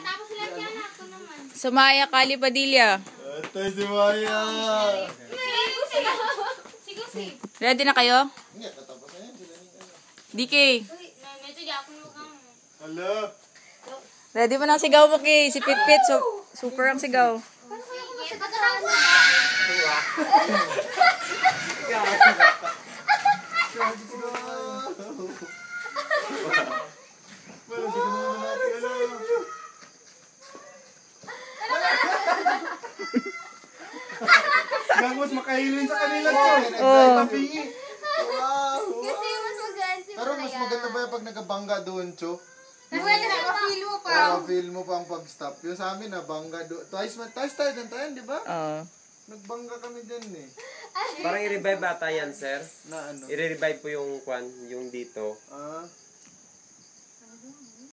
Nakatapos sila dyan. Ako naman. Sumaya Kali Padilla. Ito si Maya. Sige. Ready na kayo? Hindi, katapos na yan. Sila ni ano. DK. Medyo di ako nukang. Hello. Ready mo na ang sigaw mo, Kay. Si Pitpit. Super ang sigaw. Paano kaya kung masagasahan mo? Gagos, makailin sa kanila to. Oh. Tabingi. Wow. Kasi mas maganda si Pero mas maganda ba yung pag nagabangga doon, Cho? Pwede na, ma-feel mo pa. Para feel mo pa ang pag-stop. Yung sa amin, nabangga doon. Twice tayo dyan tayo, di ba? Oo. Nagbangga kami dyan eh. Parang i-revive ata yan, sir. Na ano? I-revive po yung kwan, yung dito. Ah.